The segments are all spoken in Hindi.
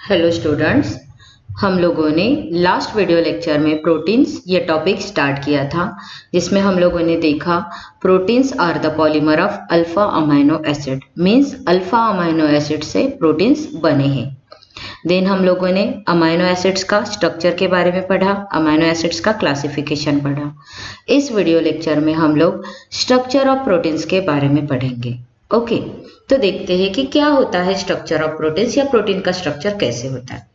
हेलो स्टूडेंट्स, हम लोगों ने लास्ट वीडियो लेक्चर में प्रोटीन्स ये टॉपिक स्टार्ट किया था, जिसमें हम लोगों ने देखा proteins are the polymer of alpha amino acid. Means alpha amino acid से प्रोटीन्स बने हैं। देन हम लोगों ने अमाइनो एसिड्स का स्ट्रक्चर के बारे में पढ़ा, अमाइनो एसिड्स का क्लासिफिकेशन पढ़ा। इस वीडियो लेक्चर में हम लोग स्ट्रक्चर ऑफ प्रोटीन्स के बारे में पढ़ेंगे। ओके, तो देखते हैं कि क्या होता है स्ट्रक्चर ऑफ प्रोटीन्स या प्रोटीन का स्ट्रक्चर कैसे होता है।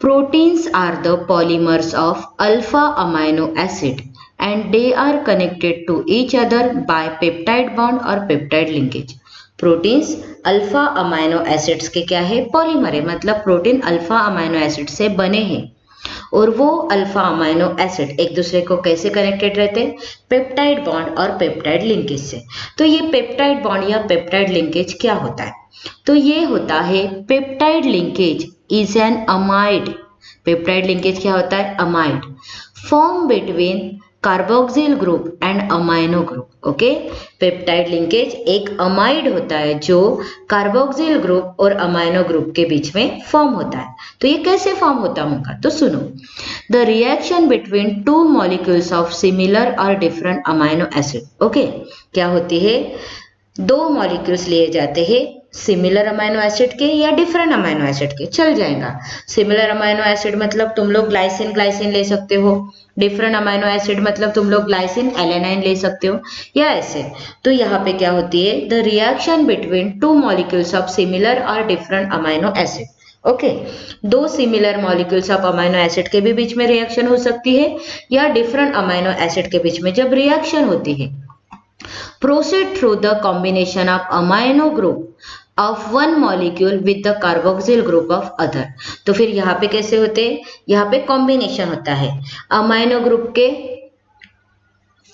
Proteins are the polymers of alpha amino acid and they are connected to each other by peptide bond और peptide linkage। Proteins alpha amino acids के क्या है? पॉलीमर है, मतलब प्रोटीन अल्फा अमाइनो एसिड से बने हैं और वो अल्फा अमाइनो एसिड एक दूसरे को कैसे कनेक्टेड रहते हैं? पेप्टाइड बॉन्ड और पेप्टाइड लिंकेज से। तो ये पेप्टाइड बॉन्ड या पेप्टाइड लिंकेज क्या होता है? तो ये होता है peptide linkage is an amide. Peptide linkage क्या होता है? Amide form between carboxyl group and amino group. Okay, peptide linkage एक अमाइड होता है जो कार्बोक्सिल ग्रुप और अमाइनो ग्रुप के बीच में फॉर्म होता है। तो ये कैसे फॉर्म होता होगा? तो सुनो, the reaction between two molecules of similar और डिफरेंट अमाइनो एसिड। ओके, क्या होती है? दो मॉलिक्यूल्स लिए जाते हैं, सिमिलर अमाइनो एसिड के या डिफरेंट अमाइनो एसिड के, चल जाएगा। सिमिलर अमाइनो एसिड मतलब तुम लोग ग्लाइसिन ग्लाइसिन ले सकते हो, डिफरेंट अमाइनो एसिड मतलब तुम लोग ग्लाइसिन एलेनाइन ले सकते हो, या ऐसे। तो यहाँ पे क्या होती है? The reaction between two molecules of similar और डिफरेंट अमाइनो एसिड। ओके, दो similar molecules of amino acid के भी बीच में रिएक्शन हो सकती है या डिफरेंट अमाइनो एसिड के बीच में जब रिएक्शन होती है, proceed through the combination of amino group of one molecule with the carboxyl group of other। तो फिर यहाँ पे कैसे होते हैं? यहाँ पे कॉम्बिनेशन होता है अमाइनो ग्रुप के,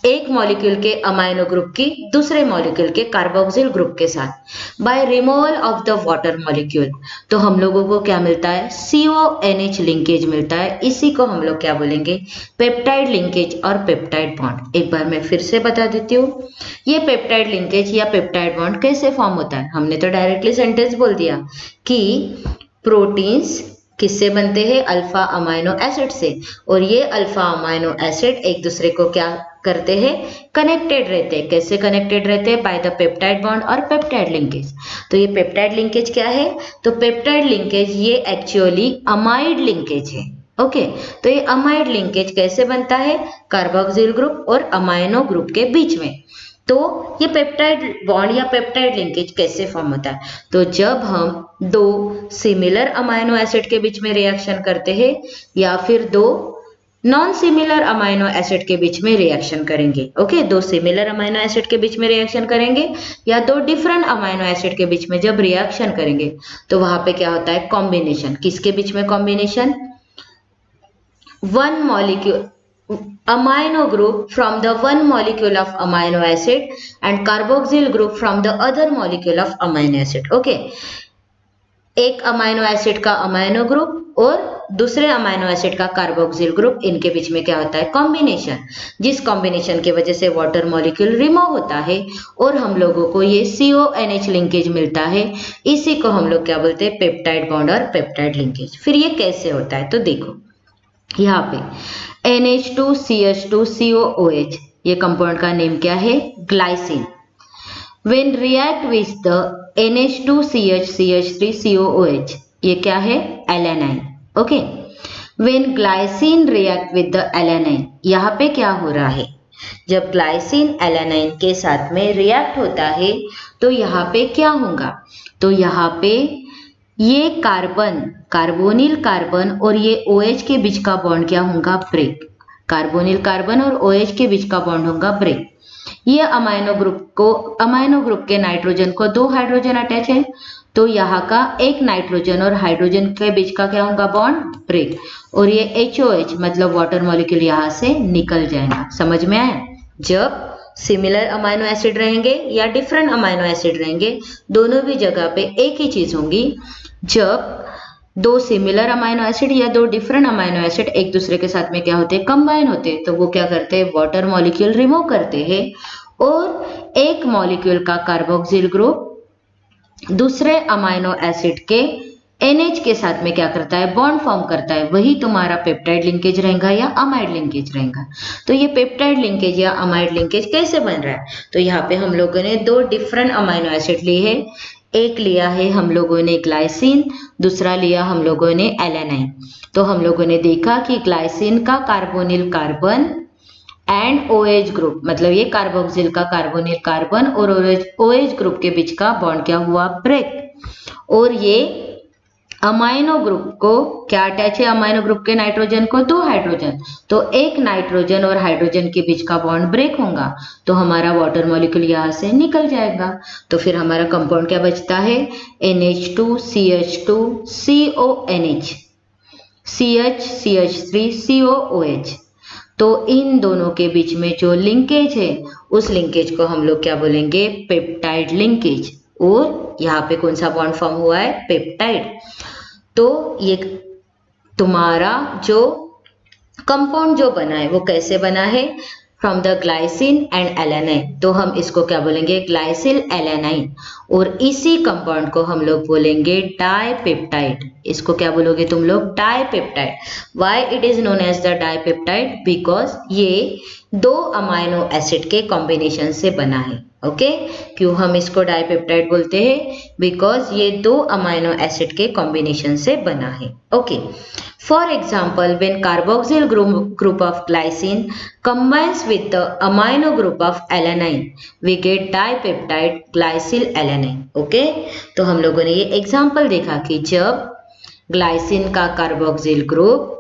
एक मॉलिक्यूल के अमाइनो ग्रुप की दूसरे मॉलिक्यूल के कार्बोक्सिल ग्रुप के साथ by removal of the water molecule. तो हम लोगों को क्या मिलता है? CONH लिंकेज मिलता है। इसी को हम लोग क्या बोलेंगे? पेप्टाइड लिंकेज और पेप्टाइड बॉन्ड। एक बार मैं फिर से बता देती हूँ, ये पेप्टाइड लिंकेज या पेप्टाइड बॉन्ड कैसे फॉर्म होता है। हमने तो डायरेक्टली सेंटेंस बोल दिया कि प्रोटीन्स किससे बनते हैं? अल्फा अमाइनो एसिड से, और ये अल्फा अमाइनो एसिड एक दूसरे को क्या करते हैं? कनेक्टेड रहते हैं। कैसे कनेक्टेड रहते हैं? बाय द पेप्टाइड बॉन्ड और पेप्टाइड लिंकेज। तो ये पेप्टाइड लिंकेज क्या है? तो पेप्टाइड लिंकेज ये एक्चुअली अमाइड लिंकेज है। ओके, तो ये अमाइड लिंकेज कैसे बनता है? कार्बोक्सिल ग्रुप और अमाइनो ग्रुप के बीच में। तो ये पेप्टाइड बॉन्ड या पेप्टाइड लिंकेज कैसे फॉर्म होता है? तो जब हम दो सिमिलर अमाइनो एसिड के बीच में रिएक्शन करते हैं या फिर दो नॉन सिमिलर अमाइनो एसिड के बीच में रिएक्शन करेंगे। ओके, दो सिमिलर अमाइनो एसिड के बीच में रिएक्शन करेंगे या दो डिफरेंट अमाइनो एसिड के बीच में जब रिएक्शन करेंगे तो वहां पे क्या होता है? कॉम्बिनेशन। किसके बीच में combination? One molecule amino group from the one molecule of amino acid and carboxyl group from the other molecule of amino acid। Okay, एक अमाइनो एसिड का अमाइनो ग्रुप और दूसरे अमाइनो एसिड का कार्बोक्सिल ग्रुप, इनके बीच में क्या होता है? कॉम्बिनेशन। जिस कॉम्बिनेशन की वजह से वाटर मॉलिक्यूल रिमूव होता है और हम लोगों को ये CONH लिंकेज मिलता है। इसी को हम लोग क्या बोलते हैं? पेप्टाइड बॉन्ड और पेप्टाइड लिंकेज। फिर ये कैसे होता है? तो देखो यहाँ पे NH2CH2COOH, ये कंपाउंड का नेम क्या है? Glycine. When react with the NH2CH3COOH, ये क्या है? Alanine. Okay, when glycine react with the alanine, यहाँ पे क्या हो रहा है? जब ग्लाइसिन एलेनाइन के साथ में रिएक्ट होता है तो यहाँ पे क्या होगा? तो यहाँ पे ये कार्बन, कार्बोनिल कार्बन और ये OH के बीच का बॉन्ड क्या होगा? ब्रेक। कार्बोनिल कार्बन और OH के बीच का बॉन्ड होगा ब्रेक। ये अमाइनो ग्रुप के नाइट्रोजन को दो हाइड्रोजन अटैच है, तो यहाँ का एक नाइट्रोजन और हाइड्रोजन के बीच का क्या होगा? Bond break. और ये HOH मतलब वाटर मॉलिक्यूल यहाँ से निकल जाएगा। समझ में आया? जब सिमिलर अमाइनो एसिड रहेंगे या डिफरेंट अमाइनो एसिड रहेंगे, दोनों भी जगह पे एक ही चीज होगी। जब दो सिमिलर अमाइनो एसिड या दो डिफरेंट अमाइनो एसिड एक दूसरे के साथ में क्या होते हैं? कंबाइन होते हैं, तो वो क्या करते हैं? वाटर मॉलिक्यूल रिमूव करते हैं और एक मॉलिक्यूल का कार्बोक्सिल ग्रुप दूसरे अमाइनो एसिड के NH के साथ में क्या करता है, बॉन्ड फॉर्म करता है, वही तुम्हारा पेप्टाइड लिंकेज रहेगा या अमाइड लिंकेज रहेगा। तो ये पेप्टाइड लिंकेज या अमाइड लिंकेज कैसे बन रहा है, तो यहाँ पे हम लोगों ने दो डिफरेंट अमाइनो एसिड लिए है। एक लिया है हम लोगों ने ग्लाइसिन, दूसरा लिया हम लोगों ने एलेनाइन। तो हम लोगों ने देखा कि ग्लाइसिन का carbonyl carbon and OH group, मतलब ये कार्बोक्सिल का कार्बोनिल कार्बन और OH ग्रुप के बीच का बॉन्ड क्या हुआ, ब्रेक। और ये अमाइनो ग्रुप को क्या अटैच है, अमाइनो ग्रुप के नाइट्रोजन को दो हाइड्रोजन, तो एक नाइट्रोजन और हाइड्रोजन के बीच का बॉन्ड ब्रेक होगा तो हमारा वाटर मॉलिक्यूल यहाँ से निकल जाएगा। तो फिर हमारा कंपाउंड क्या बचता है, NH2CH2 CONH CH CH3 COOH। तो इन दोनों के बीच में जो लिंकेज है उस लिंकेज को हम लोग क्या बोलेंगे, पेप्टाइड लिंकेज। और यहाँ पे कौन सा बॉन्ड फॉर्म हुआ है, पेप्टाइड। तो ये तुम्हारा जो कंपाउंड जो बना है वो कैसे बना है, from the glycine and alanine. तो हम इसको क्या बोलेंगे, ग्लाइसिल एलेनाइन। और इसी कंपाउंड को हम लोग बोलेंगे डाइपेप्टाइड। इसको क्या बोलोगे तुम लोग, dipeptide. Why it is known as the dipeptide, because ये दो अमाइनो एसिड के कॉम्बिनेशन से बना है। ओके क्यों हम इसको डाइपेप्टाइड बोलते हैं, बिकॉज ये दो अमाइनो एसिड के कॉम्बिनेशन से बना है। Okay for example, when carboxyl group of glycine combines with the amino group of alanine, we get dipeptide glycyl alanine. Okay तो हम लोगों ने ये एग्जाम्पल देखा कि जब ग्लाइसिन का कार्बोक्सिल ग्रुप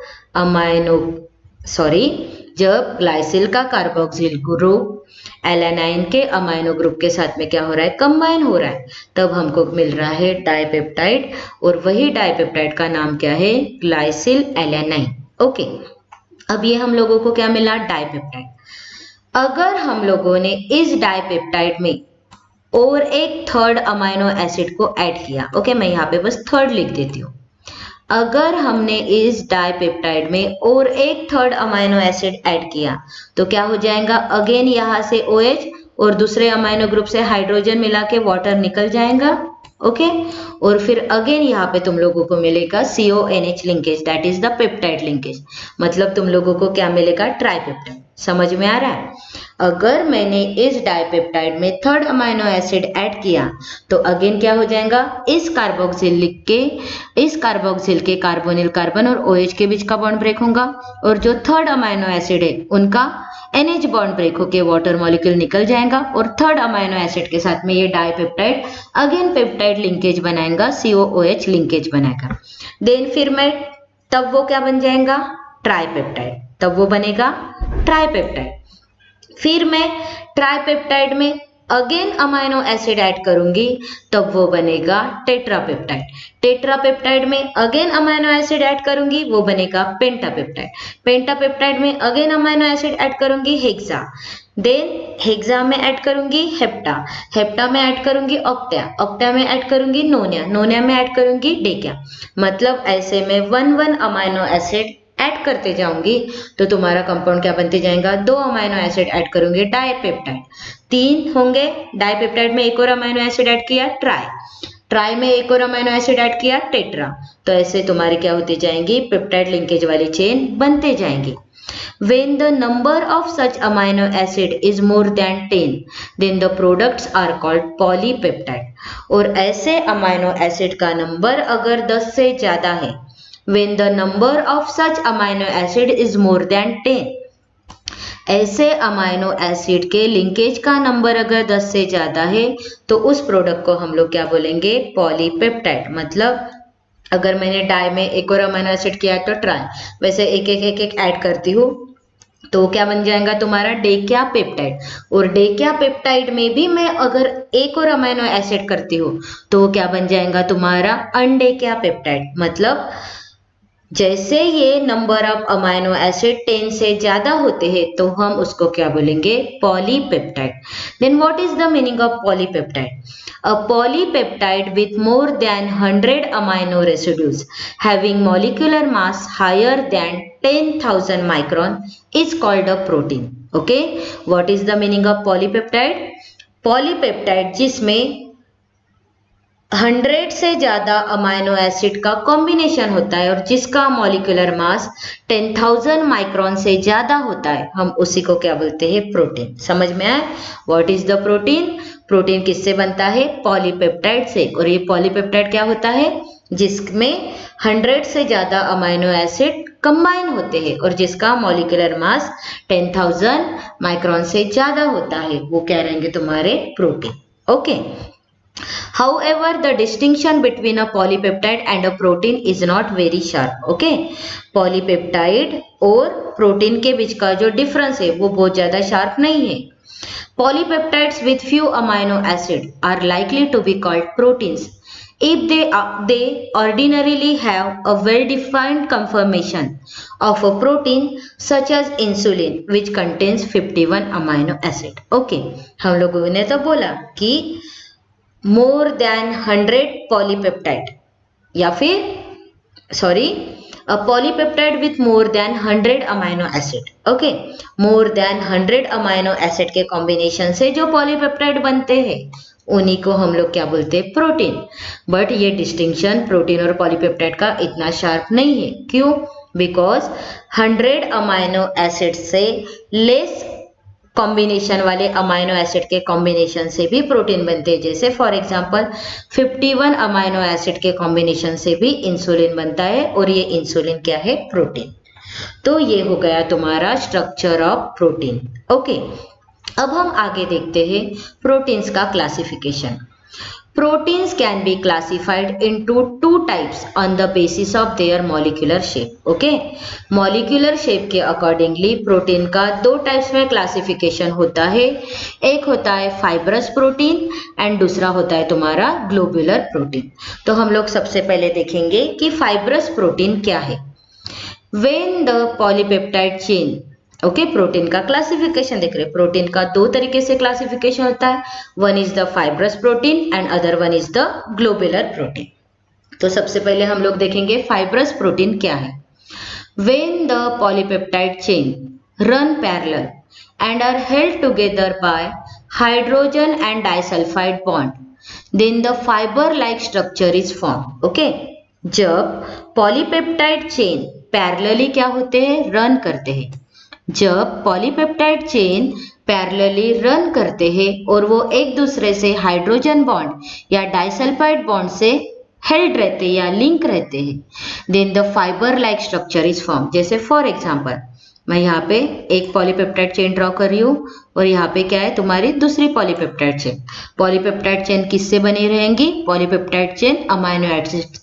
जब ग्लाइसिल का कार्बोक्सिल ग्रुप एलेनाइन के अमाइनो ग्रुप के साथ में क्या हो रहा है, कंबाइन हो रहा है, तब हमको मिल रहा है डाइपेप्टाइड। और वही डाइपेप्टाइड का नाम क्या है, ग्लाइसिल एलेनाइन। ओके अब ये हम लोगों को क्या मिला, डाइपेप्टाइड। अगर हम लोगों ने इस डाइपेप्टाइड में और एक थर्ड अमाइनो एसिड को ऐड किया, ओके मैं यहाँ पे बस थर्ड लिख देती हूँ। अगर हमने इस डाइपेप्टाइड में और एक थर्ड अमाइनो एसिड ऐड किया तो क्या हो जाएगा, अगेन यहाँ से OH और दूसरे अमाइनो ग्रुप से हाइड्रोजन मिला के वाटर निकल जाएगा। ओके और फिर अगेन यहाँ पे तुम लोगों को मिलेगा CONH linkage, that is the peptide linkage. मतलब तुम लोगों को क्या मिलेगा, ट्राइपेप्टाइड। समझ में आ रहा है। अगर मैंने इस डाइपेप्टाइड में थर्ड अमाइनो एसिड ऐड किया तो अगेन क्या हो जाएगा, इस कार्बोक्सिल के कार्बोनिल कार्बन और OH के बीच का बॉन्ड ब्रेक होगा और जो थर्ड अमाइनो एसिड है उनका NH बॉन्ड ब्रेक होके वाटर मॉलिक्यूल निकल जाएगा और थर्ड अमाइनो एसिड के साथ में ये डाइपेप्टाइड अगेन पेप्टाइड लिंकेज बनाएगा, COOH लिंकेज बनाएगा। देन फिर मैं तब वो क्या बन जाएगा, ट्राइपेप्टाइड। तब वो बनेगा ट्राइपेप्टाइड। फिर मैं ट्राइपेप्टाइड में अगेन अमाइनो एसिड ऐड करूंगी तब वो बनेगा टेट्रापेप्टाइड। टेट्रापेप्टाइड में अगेन अमाइनो एसिड ऐड करूंगी वो बनेगा पेंटापेप्टाइड। पेंटापेप्टाइड में अगेन अमाइनो एसिड ऐड करूंगी हेक्सा। देन हेक्सा में ऐड करूंगी हेप्टा। हेप्टा में ऐड करूंगी ऑक्टा। ऑक्टा में ऐड करूंगी नोनिया। नोनिया में ऐड करूंगी डेकिया। मतलब ऐसे में 1 अमाइनो एसिड ऐड करते जाऊंगी तो तुम्हारा कंपाउंड क्या बनते जाएगा, 2 अमाइनो एसिड ऐड करूंगी डाइपेप्टाइड। 3 होंगे, डाइपेप्टाइड में एक और अमाइनो एसिड ऐड किया ट्राई में एक और अमाइनो एसिड ऐड किया टेट्रा। तो ऐसे तुम्हारी क्या होती जाएंगी, पेप्टाइड लिंकेज वाली चेन बनते जाएंगी। When the number of such amino acid is more than 10, then the products are called polypeptide. और ऐसे अमाइनो एसिड का नंबर अगर 10 से ज्यादा है, when the number of such amino acid is more than 10, ऐसे अमाइनो एसिड के लिंकेज का नंबर अगर 10 से ज्यादा है तो उस प्रोडक्ट को हम लोग क्या बोलेंगे, पॉलीपेप्टाइड। मतलब अगर मैंने डाई में एक और अमाइनो एसिड किया तो ट्राई, वैसे एक ऐड करती हूँ तो क्या बन जाएगा तुम्हारा डेकिया पेप्टाइड। और डेकिया पेप्टाइड में भी मैं अगर एक और अमाइनो एसिड करती हूँ तो क्या बन जाएगा तुम्हारा अनडेकिया पेप्टाइड। मतलब जैसे ये नंबर ऑफ अमाइनो एसिड 10 से ज्यादा होते हैं तो हम उसको क्या बोलेंगे, polypeptide. Then what is the meaning of polypeptide? A polypeptide with more than 100 amino residues having molecular mass higher than 10,000 micron is called a protein. Okay, what is the meaning of polypeptide? Polypeptide जिसमें 100 से ज्यादा अमाइनो एसिड का कॉम्बिनेशन होता है और जिसका मॉलिक्यूलर मास 10,000 माइक्रोन से ज्यादा होता है, हम उसी को क्या बोलते हैं? प्रोटीन। समझ में आए? What is the protein? Protein किससे बनता है? पॉलीपेप्टाइड से। और ये पॉलीपेप्टाइड क्या होता है? जिसमें 100 से ज्यादा अमाइनो एसिड कंबाइन होते हैं और जिसका मॉलिक्यूलर मास 10,000 माइक्रोन से ज्यादा होता है, वो क्या रहेंगे तुम्हारे? Protein. Okay. However, the distinction between a polypeptide and a protein is not very sharp. Okay, polypeptide और प्रोटीन के बीच का जो डिफरेंस है वो बहुत ज्यादा शार्प नहीं है। Polypeptides with few amino acid are likely to be called proteins if they ordinarily have a well-defined conformation of a protein such as insulin which contains 51 amino acid. Okay, हम लोगों ने तो बोला कि more than 100 polypeptide या फिर a polypeptide with more than 100 amino acid. Okay, more than 100 amino acid के कॉम्बिनेशन से जो पॉलीपेप्टाइड बनते हैं उन्हीं को हम लोग क्या बोलते हैं? प्रोटीन। बट ये डिस्टिंक्शन प्रोटीन और पॉलीपेप्टाइड का इतना शार्प नहीं है। क्यों? बिकॉज 100 अमाइनो एसिड से लेस कॉम्बिनेशन वाले अमाइनो एसिड के कॉम्बिनेशन से भी प्रोटीन बनते हैं। जैसे फॉर एग्जांपल 51 अमाइनो एसिड के कॉम्बिनेशन से भी इंसुलिन बनता है और ये इंसुलिन क्या है? प्रोटीन। तो ये हो गया तुम्हारा स्ट्रक्चर ऑफ प्रोटीन। ओके, अब हम आगे देखते हैं प्रोटीन्स का classification. Proteins can be classified into two types on the basis of their molecular shape. Okay, molecular shape के accordingly प्रोटीन का दो टाइप्स में क्लासिफिकेशन होता है। एक होता है फाइब्रस प्रोटीन एंड दूसरा होता है तुम्हारा ग्लोबुलर प्रोटीन। तो हम लोग सबसे पहले देखेंगे कि फाइब्रस प्रोटीन क्या है। When the polypeptide chain, okay, protein का क्लासिफिकेशन देख रहे हैं। प्रोटीन का दो तरीके से क्लासिफिकेशन होता है, one is the fibrous protein and other one is the globular protein. तो सबसे पहले हम लोग देखेंगे फाइब्रस प्रोटीन क्या है। When the polypeptide chain run parallel and are held together by hydrogen and disulphide bond, then the fibre like structure is form. Okay, जब पॉलीपेप्टाइड चेन पैरेलली क्या होते हैं? रन करते हैं। जब पॉलीपेप्टाइड चेन पैरेलली रन करते हैं और वो एक दूसरे से हाइड्रोजन बॉन्ड या डाइसल्फाइड बॉन्ड से हेल्ड रहते हैं या लिंक रहते हैं, then the fibre like structure is form. जैसे फॉर एग्जांपल मैं यहाँ पे एक पॉलीपेप्टाइड चेन ड्रॉ कर रही हूँ और यहाँ पे क्या है? तुम्हारी दूसरी पॉलीपेप्टाइड चेन। पॉलीपेप्टाइड चेन किससे बनी रहेंगी? Polypeptide chain amino acid,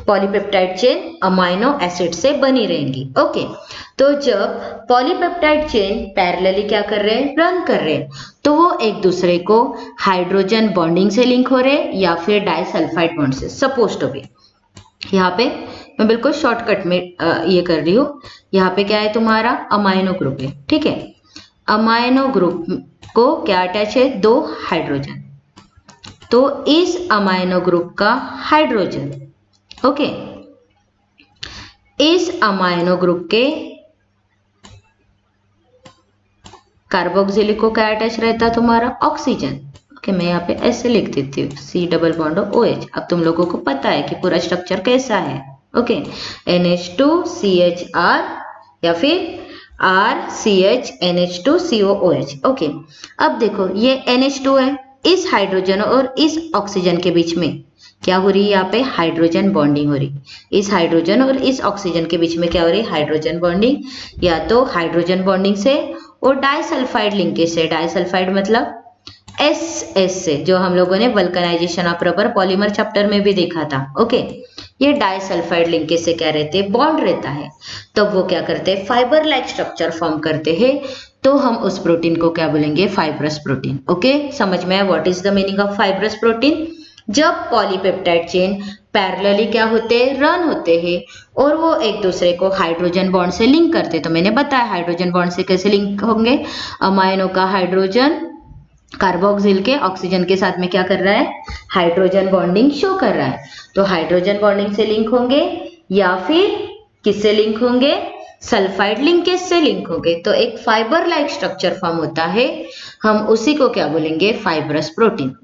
polypeptide chain amino acid से बनी रहेंगी। ओके, तो जब पॉलीपेप्टाइड चेन पैरेलली क्या कर रहे हैं? रन कर रहे हैं, तो वो एक दूसरे को हाइड्रोजन बॉन्डिंग से लिंक हो रहे हैं या फिर डाइसल्फाइड बॉन्ड से। सपोज टू बी यहाँ पे मैं बिल्कुल शॉर्टकट में ये कर रही हूँ। यहाँ पे क्या है? तुम्हारा अमाइनो ग्रुप है, ठीक है। अमाइनो ग्रुप को क्या अटैच है? दो हाइड्रोजन। तो इस अमाइनो ग्रुप का हाइड्रोजन, ओके, इस अमाइनो ग्रुप के कार्बोक्सिलिक को क्या अटैच रहता? तुम्हारा ऑक्सीजन। ओके, मैं यहाँ पे ऐसे लिख देती हूँ C डबल बॉन्ड OH। अब तुम लोगों को पता है कि पूरा स्ट्रक्चर कैसा है। ओके, NH2CHR या फिर RCH NH2COOH। ओके, अब देखो ये NH2 है, इस हाइड्रोजन और इस ऑक्सीजन के बीच में क्या हो रही है? यहाँ पे हाइड्रोजन बॉन्डिंग हो रही। इस हाइड्रोजन और इस ऑक्सीजन के बीच में क्या हो रही है? हाइड्रोजन बॉन्डिंग, या तो हाइड्रोजन बॉन्डिंग से और डाइसल्फाइड लिंकेज से। डाइसल्फाइड मतलब SS से, जो हम लोगों ने vulcanisation of rubber polymer chapter में भी देखा था। ओके, ये डाइसल्फाइड लिंकेज से क्या रहते हैं? बॉन्ड रहता है। तब वो क्या करते हैं? फाइबर लाइक स्ट्रक्चर फॉर्म करते हैं। तो हम उस प्रोटीन को क्या बोलेंगे? Fibrous protein. ओके, समझ में आया what is the meaning of fibrous protein? जब पॉलीपेप्टाइड चेन पैरेलली क्या होते हैं? रन होते हैं और वो एक दूसरे को हाइड्रोजन बॉन्ड से लिंक करते हैं। तो मैंने बताया हाइड्रोजन बॉन्ड से कैसे लिंक होंगे। अमाइनो का हाइड्रोजन कार्बोक्सिल के ऑक्सीजन के साथ में क्या कर रहा है? हाइड्रोजन बॉन्डिंग शो कर रहा है। तो हाइड्रोजन बॉन्डिंग से लिंक होंगे या फिर किससे लिंक होंगे? सल्फाइड लिंकेज से लिंक होंगे। तो एक फाइबर लाइक स्ट्रक्चर फॉर्म होता है, हम उसी को क्या बोलेंगे? Fibrous protein.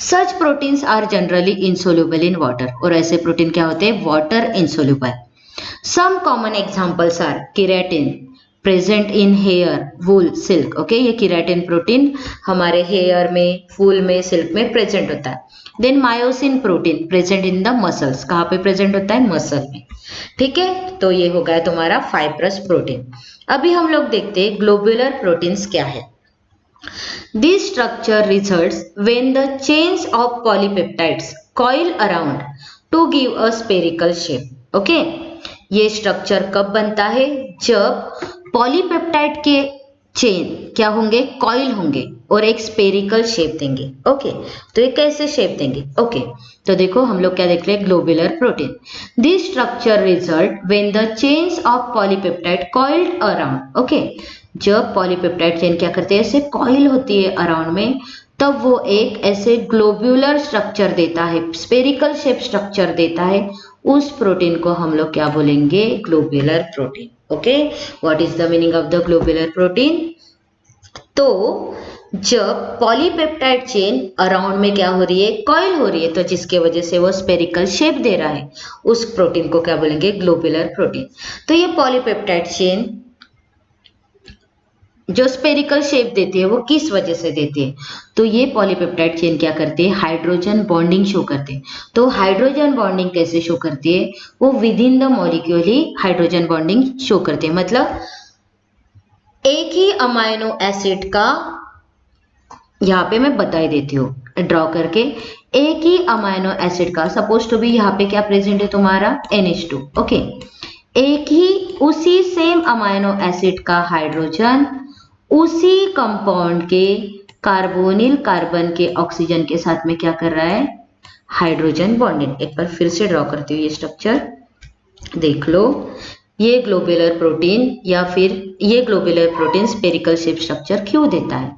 Such proteins are generally insoluble in water, और ऐसे प्रोटीन क्या होते हैं, water insoluble. Some common examples are keratin present in hair, wool, silk. Okay, ये केराटिन प्रोटीन हमारे हेयर में, वूल में, सिल्क में प्रेजेंट होता है। Then myosin protein present in the muscles, कहाँ पे प्रेजेंट होता है, मसल में। ठीक है, तो ये हो गया तुम्हारा फाइब्रस प्रोटीन। अभी हम लोग देखते हैं ग्लोबुलर प्रोटीन्स क्या है। This structure results when the chains of polypeptides coil around to give a spherical shape. Okay? ये स्ट्रक्चर कब बनता है, जब पॉलीपेप्टाइड के चेन क्या होंगे, कॉइल होंगे और एक स्पेरिकल शेप देंगे। ओके, तो ये कैसे शेप देंगे। ओके, तो देखो हम लोग क्या देख रहे हैं, globular protein. This structure result when the chains of polypeptide coiled around. Okay, जब पॉलीपेप्टाइड चेन क्या करते हैं, ऐसे कॉइल होती है अराउंड में, तब वो एक ऐसे ग्लोब्यूलर स्ट्रक्चर देता है, स्पेरिकल शेप स्ट्रक्चर देता है। उस प्रोटीन को हम लोग क्या बोलेंगे, globular protein. Okay, what is the meaning of the globular protein. तो जब पॉलीपेप्टाइड चेन अराउंड में क्या हो रही है, कॉइल हो रही है, तो जिसके वजह से वो स्पेरिकल शेप दे रहा है, उस प्रोटीन को क्या बोलेंगे, ग्लोबुलर प्रोटीन। तो ये पॉलीपेप्टाइड चेन जो स्पेरिकल शेप देती है वो किस वजह से देती है, तो ये पॉलीपेप्टाइड चेन क्या करती है, हाइड्रोजन बॉन्डिंग शो करते हैं। तो हाइड्रोजन बॉन्डिंग कैसे शो करती है, वो with in the molecule he hydrogen bonding show करते हैं। मतलब एक ही अमाइनो एसिड का, यहाँ पे मैं बता ही देती हूँ ड्रॉ करके, एक ही अमाइनो एसिड का सपोज टू बी यहाँ पे क्या प्रेजेंट है तुम्हारा, NH2। ओके, एक ही उसी सेम अमाइनो एसिड का हाइड्रोजन उसी कंपाउंड के कार्बोनिल कार्बन के ऑक्सीजन के साथ में क्या कर रहा है, हाइड्रोजन बॉन्डिंग। एक बार फिर से ड्रॉ करती हूँ ये स्ट्रक्चर, देख लो। ये ग्लोबुलर प्रोटीन या फिर ये globular protein spherical shape structure क्यों देता है।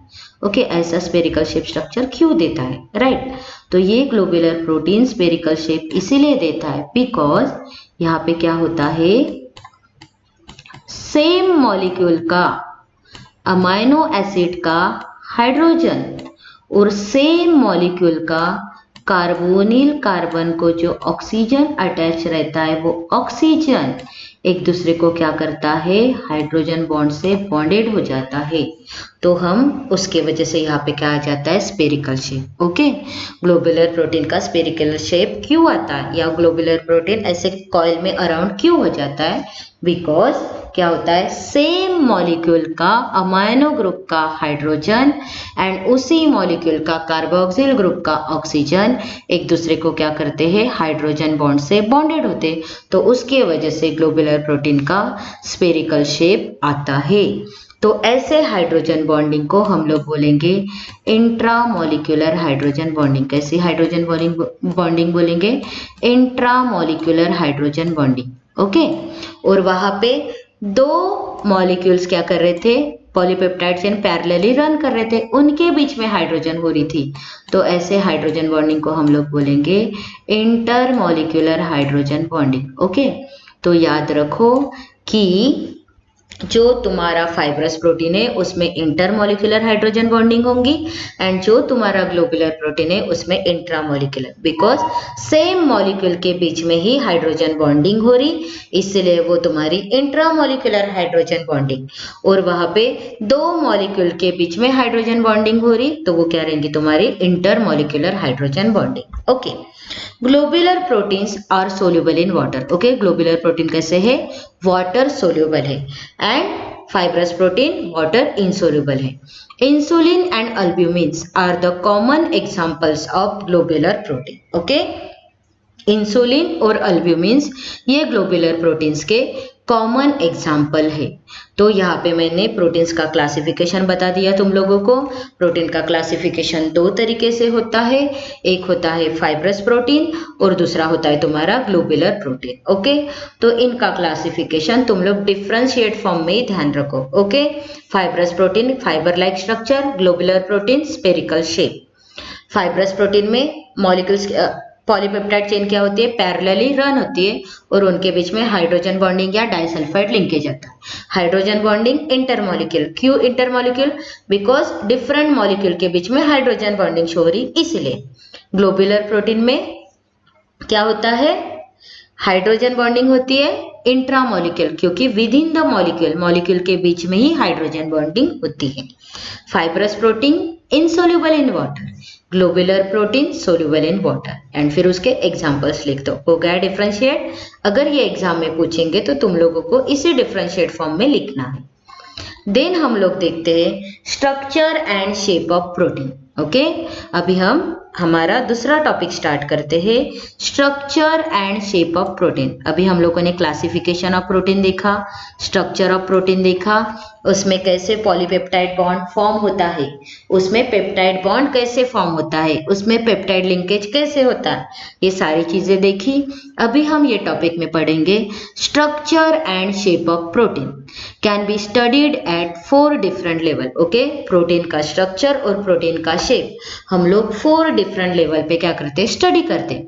ओके, ऐसा स्पेरिकल शेप स्ट्रक्चर क्यों देता है, राइट। तो ये ग्लोबुलर प्रोटीन स्पेरिकल शेप इसीलिए देता है बिकॉज यहाँ पे क्या होता है, सेम मॉलिक्यूल का अमाइनो एसिड का हाइड्रोजन और सेम मॉलिक्यूल का कार्बोनिल कार्बन को जो ऑक्सीजन अटैच रहता है, वो ऑक्सीजन एक दूसरे को क्या करता है, हाइड्रोजन बॉन्ड से बॉन्डेड हो जाता है। तो हम उसके वजह से यहाँ पे क्या आ जाता है, spherical shape. Okay, globular protein का स्पेरिकल शेप क्यों आता है, या ग्लोबुलर प्रोटीन ऐसे कॉइल में अराउंड क्यों हो जाता है, बिकॉज क्या होता है, सेम मॉलिक्यूल का अमाइनो ग्रुप का हाइड्रोजन एंड उसी मॉलिक्यूल का कार्बोक्सिल ग्रुप का ऑक्सीजन एक दूसरे को क्या करते हैं, हाइड्रोजन बॉन्ड से बॉन्डेड होते, तो उसके वजह से ग्लोबुलर प्रोटीन का स्पेरिकल शेप आता है। तो ऐसे हाइड्रोजन बॉन्डिंग को हम लोग बोलेंगे इंट्रामॉलिक्यूलर हाइड्रोजन बॉन्डिंग। कैसी हाइड्रोजन बॉन्डिंग बोलेंगे, इंट्रामॉलिक्यूलर हाइड्रोजन बॉन्डिंग। ओके, और वहां पे दो मॉलिक्यूल्स क्या कर रहे थे, पॉलीपेप्टाइड चेन पैरेलली रन कर रहे थे, उनके बीच में हाइड्रोजन हो रही थी, तो ऐसे हाइड्रोजन बॉन्डिंग को हम लोग बोलेंगे इंटरमॉलिक्यूलर हाइड्रोजन बॉन्डिंग। ओके, तो याद रखो कि जो तुम्हारा फाइब्रस प्रोटीन है उसमें इंटरमॉलिक्यूलर हाइड्रोजन बॉन्डिंग होंगी एंड जो तुम्हारा ग्लोबुलर प्रोटीन है उसमें इंट्रामॉलिक्यूलर, बिकॉज सेम मॉलिक्यूल के बीच में ही हाइड्रोजन बॉन्डिंग हो रही, इसलिए वो तुम्हारी इंट्रामॉलिक्यूलर हाइड्रोजन बॉन्डिंग। और वहां पे दो मॉलिक्यूल के बीच में हाइड्रोजन बॉन्डिंग हो रही, तो वो क्या रहेंगी, तुम्हारी intermolecular hydrogen bonding. Okay, globular proteins are soluble in water. Okay, globular protein कैसे है, वाटर सोल्यूबल है, and fibrous protein water insoluble है। Insulin and albumins are the common examples of globular protein. Okay, insulin और अल्ब्यूमिन्स ये ग्लोबुलर प्रोटीन्स के कॉमन एग्जाम्पल है। तो यहाँ पे मैंने प्रोटीन्स का क्लासिफिकेशन बता दिया तुम लोगों को। प्रोटीन का क्लासिफिकेशन दो तरीके से होता है, एक होता है फाइब्रस प्रोटीन और दूसरा होता है तुम्हारा ग्लोबुलर प्रोटीन। ओके, तो इनका क्लासिफिकेशन तुम लोग डिफरेंशिएट फॉर्म में ध्यान रखो। Okay, fibrous protein fibre like structure, globular protein spherical shape. Fibrous protein में मॉलिक्यूल्स पॉलीपेप्टाइड चेन क्या होती है, पैरेलली रन होती है और उनके बीच में हाइड्रोजन बॉन्डिंग या डाइसल्फाइड लिंकेज आता है। हाइड्रोजन बॉन्डिंग इंटरमॉलिक्यूल, क्यों इंटरमॉलिक्यूल, बिकॉज डिफरेंट मॉलिक्यूल के बीच में हाइड्रोजन बॉन्डिंग शो हो रही, इसलिए। ग्लोब्यूलर प्रोटीन में क्या होता है, हाइड्रोजन बॉन्डिंग होती है इंट्रामॉलिक्यूल, क्योंकि with in the molecule, molecule के बीच में ही हाइड्रोजन बॉन्डिंग होती है। Fibrous protein insoluble in water, globular protein soluble in water. And फिर उसके एग्जांपल्स लिख दो, हो गया डिफरेंशिएट। अगर ये एग्जाम में पूछेंगे तो तुम लोगों को इसी डिफरेंशिएट फॉर्म में लिखना है। देन हम लोग देखते हैं structure and shape of protein. Okay, अभी हम हमारा दूसरा टॉपिक स्टार्ट करते हैं, structure and shape of protein. अभी हम लोगों ने क्लासिफिकेशन ऑफ प्रोटीन देखा, स्ट्रक्चर ऑफ प्रोटीन देखा, उसमें कैसे पॉलीपेप्टाइड बॉन्ड फॉर्म होता है, उसमें पेप्टाइड बॉन्ड कैसे फॉर्म होता है, उसमें पेप्टाइड लिंकेज कैसे होता है, ये सारी चीजें देखी। अभी हम ये टॉपिक में पढ़ेंगे structure and shape of protein can be studied at 4 different level. Okay, protein का स्ट्रक्चर और प्रोटीन का शेप हम लोग 4 डिफरेंट लेवल पे क्या करते हैं, स्टडी करते हैं।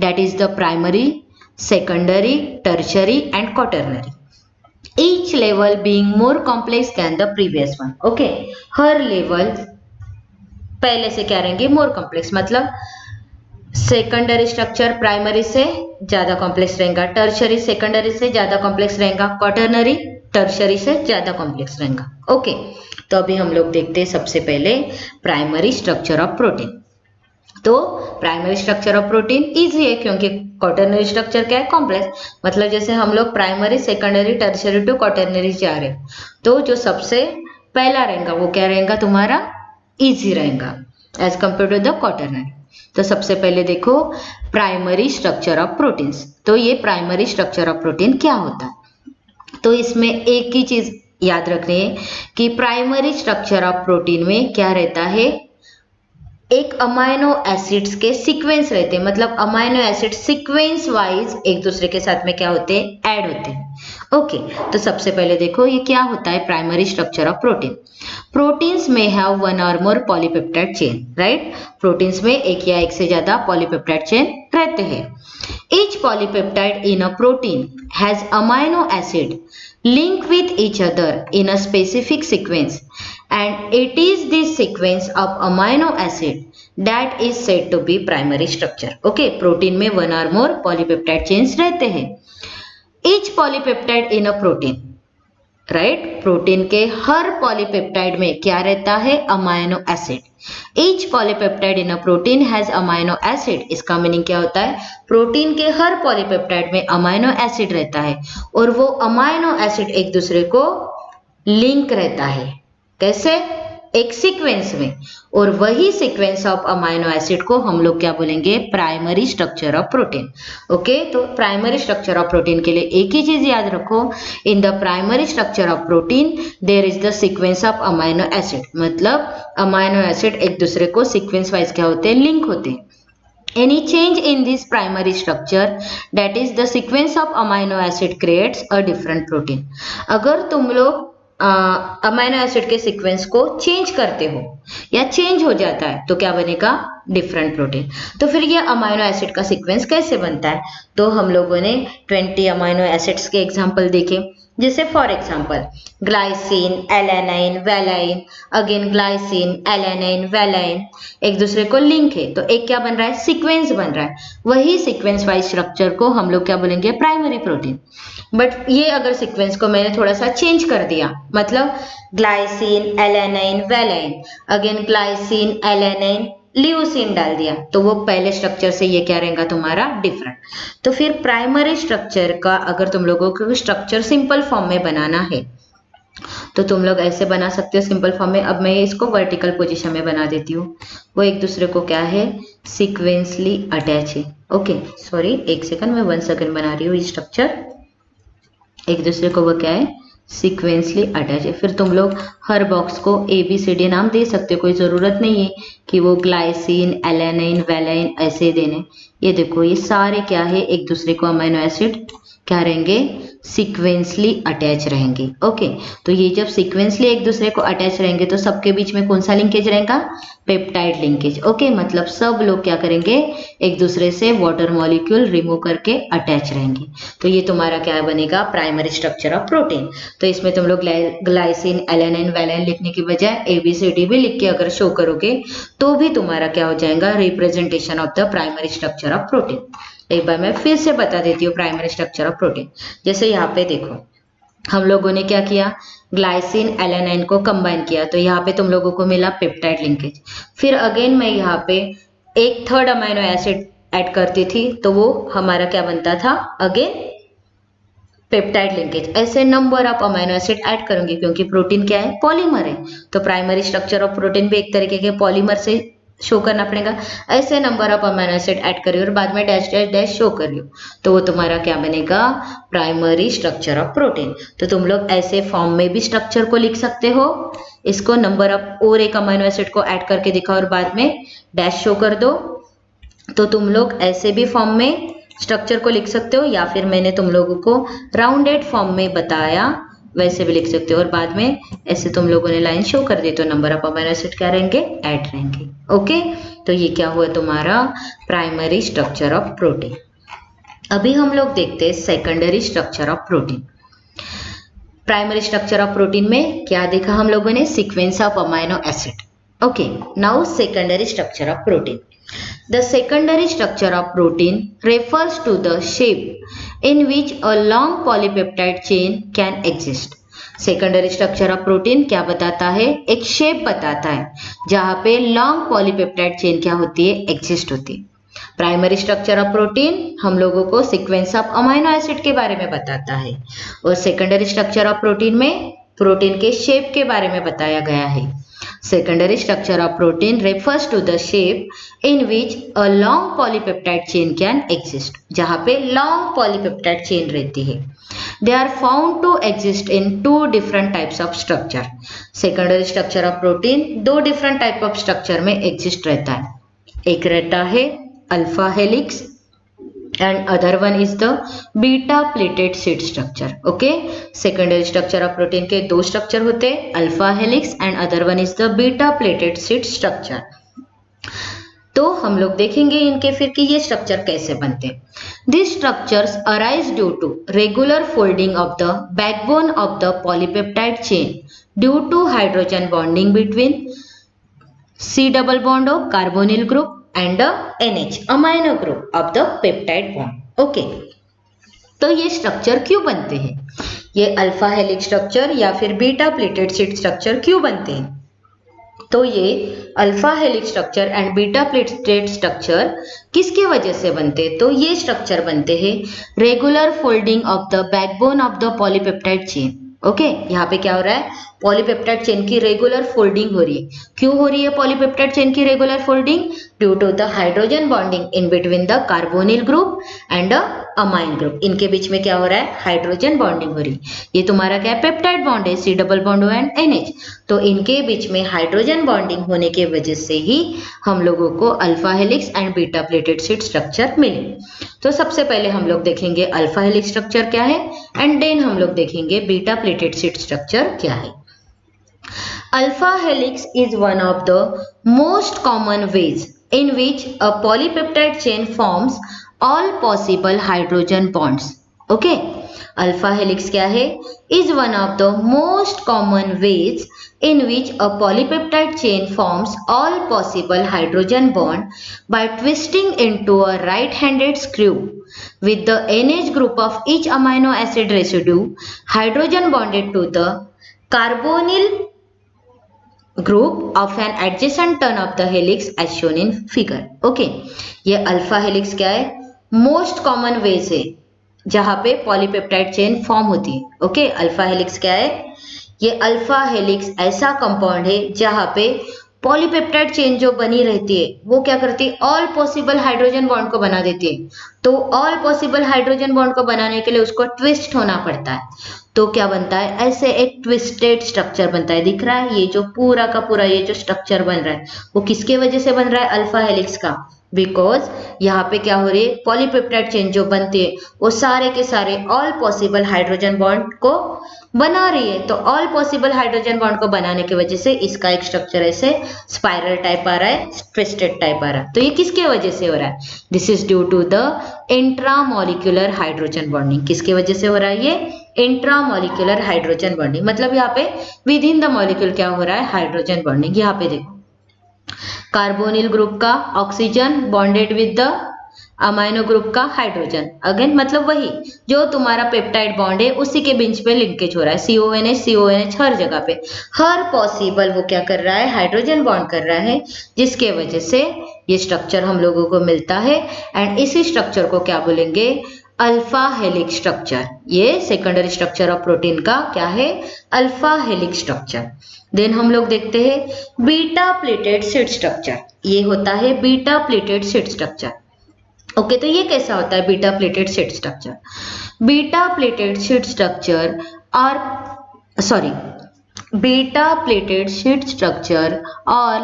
That is the primary, secondary, tertiary and quaternary, each level being more complex than the previous one. Okay, her level पहले से क्या रहेंगे, मोर कॉम्प्लेक्स, मतलब सेकेंडरी स्ट्रक्चर प्राइमरी से ज्यादा कॉम्प्लेक्स रहेगा, टर्शरी सेकेंडरी से ज्यादा कॉम्प्लेक्स रहेगा, क्वाटरनरी टर्शरी से ज्यादा कॉम्प्लेक्स रहेगा। ओके, तो अभी हम लोग देखते हैं सबसे पहले प्राइमरी स्ट्रक्चर ऑफ प्रोटीन। तो primary structure of protein easy है, क्योंकि क्वाटरनरी स्ट्रक्चर क्या है, कॉम्प्लेक्स। मतलब जैसे हम लोग primary, secondary, tertiary to quaternary जा रहे हैं, तो जो सबसे पहला रहेगा वो क्या रहेगा, तुम्हारा इजी रहेगा as compare to the quaternary. तो सबसे पहले देखो प्राइमरी स्ट्रक्चर ऑफ प्रोटीन्स। तो ये प्राइमरी स्ट्रक्चर ऑफ प्रोटीन क्या होता है, तो इसमें एक ही चीज याद रखनी है कि प्राइमरी स्ट्रक्चर ऑफ प्रोटीन में क्या रहता है, एक अमाइनो एसिड्स के सीक्वेंस रहते हैं, मतलब अमाइनो एसिड सीक्वेंस वाइज एक दूसरे के साथ में क्या होते हैं, ऐड होते हैं। ओके, तो सबसे पहले देखो ये क्या होता है primary structure of protein. Proteins में हैव 1 और मोर पॉलीपेप्टाइड चेन, राइट। प्रोटीन्स में एक या एक से ज्यादा पॉलीपेप्टाइड चेन रहते हैं। Each polypeptide in a protein has amino acid link with each other in a specific sequence, and it is this sequence of amino acid that is said to be primary structure. Okay, protein में 1 or more polypeptide chains रहते हैं। each polypeptide in a protein, right, protein के हर पॉलीपेप्टाइड में क्या रहता है, amino acid. Each polypeptide in a protein has amino acid, इसका मीनिंग क्या होता है, प्रोटीन के हर पॉलीपेप्टाइड में अमाइनो एसिड रहता है और वो अमाइनो एसिड एक दूसरे को लिंक रहता है, कैसे, एक सीक्वेंस में, और वही सीक्वेंस ऑफ अमाइनो एसिड को हम लोग क्या बोलेंगे, primary structure of protein. Okay, तो प्राइमरी स्ट्रक्चर ऑफ प्रोटीन के लिए एक ही चीज याद रखो, in the primary structure of protein there is the sequence of amino acid, मतलब अमाइनो एसिड एक दूसरे को सीक्वेंस वाइज क्या होते हैं, लिंक होते हैं। Any change in this primary structure, that is the sequence of amino acid, creates a different protein. अगर तुम लोग अमाइनो एसिड के सीक्वेंस को चेंज करते हो या चेंज हो जाता है तो क्या बनेगा, डिफरेंट प्रोटीन। तो फिर ये अमाइनो एसिड का सीक्वेंस कैसे बनता है, तो हम लोगों ने 20 अमाइनो एसिड्स के एग्जांपल देखे, जैसे for example glycine, alanine, valine, again glycine, alanine, valine एक दूसरे को लिंक है, तो एक क्या बन रहा है, सीक्वेंस बन रहा है। वही सीक्वेंस वाइज स्ट्रक्चर को हम लोग क्या बोलेंगे, प्राइमरी प्रोटीन। बट ये अगर सीक्वेंस को मैंने थोड़ा सा चेंज कर दिया, मतलब glycine, alanine, valine, again glycine, alanine, leucine डाल दिया, तो वो पहले स्ट्रक्चर से ये क्या रहेगा तुम्हारा, डिफरेंट। तो फिर प्राइमरी स्ट्रक्चर का अगर तुम लोगों को स्ट्रक्चर सिंपल फॉर्म में बनाना है तो तुम लोग ऐसे बना सकते हो सिंपल फॉर्म में। अब मैं इसको वर्टिकल पोजीशन में बना देती हूँ, वो एक दूसरे को क्या है, सीक्वेंसली अटैच है। ओके, सॉरी, एक सेकंड, मैं 1 सेकंड बना रही हूँ, ये स्ट्रक्चर एक दूसरे को वो क्या है, सीक्वेंसली अटैच है। फिर तुम लोग हर बॉक्स को ABCD नाम दे सकते हो, कोई ज़रूरत नहीं है कि वो ग्लाइसिन, एलेनाइन, वैलाइन ऐसे देने। ये देखो ये सारे क्या है, एक दूसरे को अमीनो एसिड क्या रहेंगे, सीक्वेंसली अटैच रहेंगे। ओके, तो ये जब सीक्वेंसली एक दूसरे को अटैच रहेंगे तो सबके बीच में कौन सा लिंकेज रहेगा? Peptide linkage. ओके, मतलब सब लोग क्या करेंगे? एक दूसरे से वाटर मॉलिक्यूल रिमूव करके अटैच रहेंगे। तो ये तुम्हारा क्या बनेगा? Primary structure of protein. तो इसमें तुम लोग ग्लाइसिन, एलेनिन, वैलिन लिखने की बजाय ABCD भी लिख के अगर शो करोगे तो भी तुम्हारा क्या हो जाएगा? Representation of the primary structure of protein. एक बार मैं फिर से बता देती हूँ प्राइमरी स्ट्रक्चर ऑफ प्रोटीन। जैसे यहाँ पे देखो, हम लोगों ने क्या किया? ग्लाइसिन एलेनाइन को कंबाइन किया, तो यहाँ पे तुम लोगों को मिला पेप्टाइड लिंकेज। फिर अगेन मैं यहाँ पे एक थर्ड अमाइनो एसिड ऐड करती थी, तो वो हमारा क्या बनता था? Again peptide linkage. ऐसे number of amino acid add करूंगी, क्योंकि प्रोटीन क्या है? पॉलीमर है। तो प्राइमरी स्ट्रक्चर ऑफ प्रोटीन भी एक तरीके के पॉलीमर से शो करना पड़ेगा। ऐसे number of amino acid add करिए और बाद में डैश डैश डैश शो करिए, तो वो तुम्हारा क्या बनेगा? Primary structure of protein. तो तुम लोग ऐसे फॉर्म में भी स्ट्रक्चर को लिख सकते हो। इसको नंबर ऑफ और एक अमाइनो एसिड को ऐड करके दिखाओ और बाद में डैश शो कर दो, तो तुम लोग ऐसे भी फॉर्म में स्ट्रक्चर को लिख सकते हो, या फिर मैंने तुम लोगों को राउंडेड फॉर्म में बताया वैसे भी लिख सकते हो और बाद में ऐसे तुम लोगों ने लाइन शो कर दी तो नंबर ऑफ अमाइनो एसिड क्या रहेंगे? ऐड रहेंगे। ओके, तो ये क्या हुआ तुम्हारा? Primary structure of protein. अभी हम लोग देखते हैं secondary structure of protein. Primary structure of protein में क्या देखा हम लोगों ने? Sequence of amino acid. Okay, now secondary structure of protein. The secondary structure of protein refers to the shape in which a long polypeptide chain can exist. Secondary structure of protein क्या बताता है? एक शेप बताता है जहां पे लॉन्ग पॉलीपेप्टाइड चेन क्या होती है? एग्जिस्ट होती है। प्राइमरी स्ट्रक्चर ऑफ प्रोटीन हम लोगों को सीक्वेंस ऑफ अमाइनो एसिड के बारे में बताता है और सेकेंडरी स्ट्रक्चर ऑफ प्रोटीन में प्रोटीन के शेप के बारे में बताया गया है। Secondary structure of protein refers to the shape in which a long polypeptide chain can exist. जहाँ पे long polypeptide chain रहती है। They are found to exist in two different types of structure. Secondary structure of protein दो different type of structure में exist रहता है। एक रहता है alpha helix and other one is the beta plated seed structure. Okay, secondary structure of protein के दो structure होते हैं, alpha helix and other one is the beta plated seed structure. तो हम लोग देखेंगे इनके फिर कि ये स्ट्रक्चर कैसे बनते हैं। These structures arise due to regular folding of the backbone of the polypeptide chain due to hydrogen bonding between C double bond of carbonyl group and the NH amino group of the peptide bond. Okay, तो ये स्ट्रक्चर क्यों बनते हैं? ये अल्फा हेलिक्स स्ट्रक्चर या फिर बीटा प्लेटेड सीड स्ट्रक्चर क्यों बनते हैं? तो ये alpha helix structure and beta pleated structure किसकी वजह से बनते हैं? तो ये स्ट्रक्चर बनते हैं regular folding of the backbone of the polypeptide chain. Okay, यहाँ पे क्या हो रहा है? पॉलीपेप्टाइड चेन की रेगुलर फोल्डिंग हो रही है। क्यों हो रही है पॉलीपेप्टाइड चेन की regular folding? Due to the hydrogen bonding in between the carbonyl group and amine group. इनके बीच में क्या हो रहा है? हाइड्रोजन बॉन्डिंग हो रही है। ये तुम्हारा क्या है? पेप्टाइड बॉन्ड है, C double bond and NH। तो इनके बीच में हाइड्रोजन बॉन्डिंग होने की वजह से ही हम लोगों को alpha helix and beta plated seed structure मिले। तो सबसे पहले हम लोग देखेंगे अल्फा हेलिक्स स्ट्रक्चर क्या है एंड देन हम लोग देखेंगे बीटा प्लेटेड सीड स्ट्रक्चर क्या है। Alpha helix is one of the most common ways in which a polypeptide chain forms all possible hydrogen bonds. Okay, alpha helix क्या है? Is one of the most common ways in which a polypeptide chain forms all possible hydrogen bond by twisting into a right-handed screw with the NH group of each amino acid residue hydrogen bonded to the carbonyl group of an adjacent turn of the helix as shown in figure. Okay, ये अल्फा हेलिक्स क्या है? मोस्ट कॉमन वेज है जहां पे पॉलीपेप्टाइड चेन फॉर्म होती है। ओके, अल्फा हेलिक्स क्या है? ये अल्फा हेलिक्स ऐसा कंपाउंड है जहां पे पॉलीपेप्टाइड चेन जो बनी रहती है वो क्या करती है? ऑल पॉसिबल हाइड्रोजन बॉन्ड को बना देती है। तो ऑल पॉसिबल हाइड्रोजन बॉन्ड को बनाने के लिए उसको ट्विस्ट होना पड़ता है। तो क्या बनता है? ऐसे एक ट्विस्टेड स्ट्रक्चर बनता है। दिख रहा है ये जो पूरा का पूरा ये जो स्ट्रक्चर बन रहा है वो किसके वजह से बन रहा है? अल्फा हेलिक्स का बिकॉज यहाँ पे क्या हो रही है, पॉलीपेप्टाइड चेन जो बनती है वो सारे के सारे ऑल पॉसिबल हाइड्रोजन बॉन्ड को बना रही है। तो ऑल पॉसिबल हाइड्रोजन बॉन्ड को बनाने की वजह से इसका एक स्ट्रक्चर ऐसे स्पाइरल टाइप आ रहा है, ट्विस्टेड टाइप आ रहा है। तो ये किसके वजह से हो रहा है? This is due to the intramolecular hydrogen bonding. किसके वजह से हो रहा है? ये इंट्रामोलिक्यूलर हाइड्रोजन बॉन्डिंग, मतलब यहाँ पे विद इन द मॉलिक्यूल क्या हो रहा है? Hydrogen bonding. यहाँ पे देखो, कार्बोनिल ग्रुप का oxygen bonded with the amino group का हाइड्रोजन, अगेन मतलब वही जो तुम्हारा पेप्टाइड बॉन्ड है उसी के बीच पे लिंकेज हो रहा है। CONH हर जगह पे, हर पॉसिबल वो क्या कर रहा है? हाइड्रोजन बॉन्ड कर रहा है, जिसके वजह से ये स्ट्रक्चर हम लोगों को मिलता है। एंड इसी स्ट्रक्चर को क्या बोलेंगे? Alpha helix structure. ये सेकेंडरी स्ट्रक्चर ऑफ प्रोटीन का क्या है? Alpha helix structure. देन हम लोग देखते हैं बीटा प्लेटेड शीट स्ट्रक्चर। ये होता है beta pleated sheet structure. Okay, तो ये कैसा होता है beta pleated sheet structure? Beta pleated sheet structure और beta plated sheet structure or